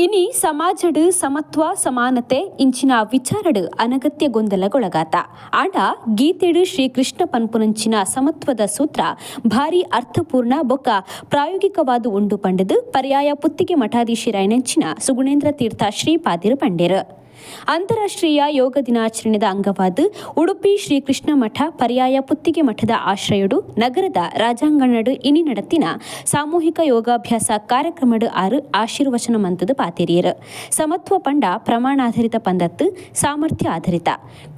ಇನಿ ಸಮಾಜಡ್ ಸಮತ್ವ ಸಮಾನತೆ ಇಂಚಿನ ವಿಚಾರಡ್ ಅನಗತ್ಯ ಗೊಂದಲಗೊಳಗಾತ ಆಂಡ ಗೀತೆಡ್ ಶ್ರೀಕೃಷ್ಣ ಪನ್ಪುನಂಚಿನ ಸಮತ್ವದ ಸೂತ್ರ ಭಾರಿ ಅರ್ಥಪೂರ್ಣ ಬೊಕ್ಕ ಪ್ರಾಯೋಗಿಕವಾದ ಉಂಡು ಪಂಡದು ಪರ್ಯಾಯ ಪುತ್ತಿಗೆ ಮಠಾಧೀಶರಾಯನಂಚಿನ ಸುಗುಣೇಂದ್ರ ತೀರ್ಥ ಶ್ರೀಪಾದಿರು ಪಂಡೇರು. ಅಂತಾರಾಷ್ಟ್ರೀಯ ಯೋಗ ದಿನಾಚರಣೆದ ಅಂಗವಾದ ಉಡುಪಿ ಶ್ರೀಕೃಷ್ಣ ಮಠ ಪರ್ಯಾಯ ಪುತ್ತಿಗೆ ಮಠದ ಆಶ್ರಯಡು ನಗರದ ರಾಜಾಂಗಣಡು ಇನಿ ನಡತಿನ ಸಾಮೂಹಿಕ ಯೋಗಾಭ್ಯಾಸ ಕಾರ್ಯಕ್ರಮಡು ಆಶೀರ್ವಚನ ಮಂತದ ಪಾತಿರಿಯರು ಸಮತ್ವ ಪಂಡ ಪ್ರಮಾಣಾಧಾರಿತ ಪಂದತ್ತು ಸಾಮರ್ಥ್ಯ ಆಧಾರಿತ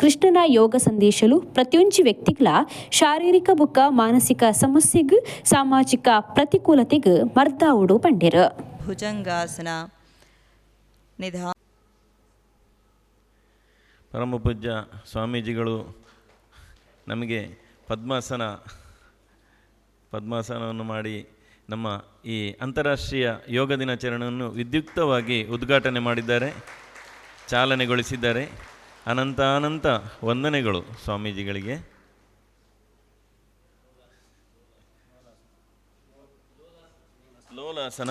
ಕೃಷ್ಣನ ಯೋಗ ಸಂದೇಶಲು ಪ್ರತಿಯೊಂದು ವ್ಯಕ್ತಿಗಳ ಶಾರೀರಿಕ ಬುಕ್ಕ ಮಾನಸಿಕ ಸಮಸ್ಯೆಗೂ ಸಾಮಾಜಿಕ ಪ್ರತಿಕೂಲತೆಗೂ ಮರ್ದಾವುಡು ಪಂಡೇರು. ಭುಜಂಗಾಸನ ನಿಧಾನ. ಪರಮ ಪೂಜ್ಯ ಸ್ವಾಮೀಜಿಗಳು ನಮಗೆ ಪದ್ಮಾಸನವನ್ನು ಮಾಡಿ ನಮ್ಮ ಈ ಅಂತಾರಾಷ್ಟ್ರೀಯ ಯೋಗ ದಿನಾಚರಣೆಯನ್ನು ವಿದ್ಯುಕ್ತವಾಗಿ ಉದ್ಘಾಟನೆ ಮಾಡಿದ್ದಾರೆ, ಚಾಲನೆಗೊಳಿಸಿದ್ದಾರೆ. ಅನಂತ ವಂದನೆಗಳು ಸ್ವಾಮೀಜಿಗಳಿಗೆ. ಲೋಲಾಸನ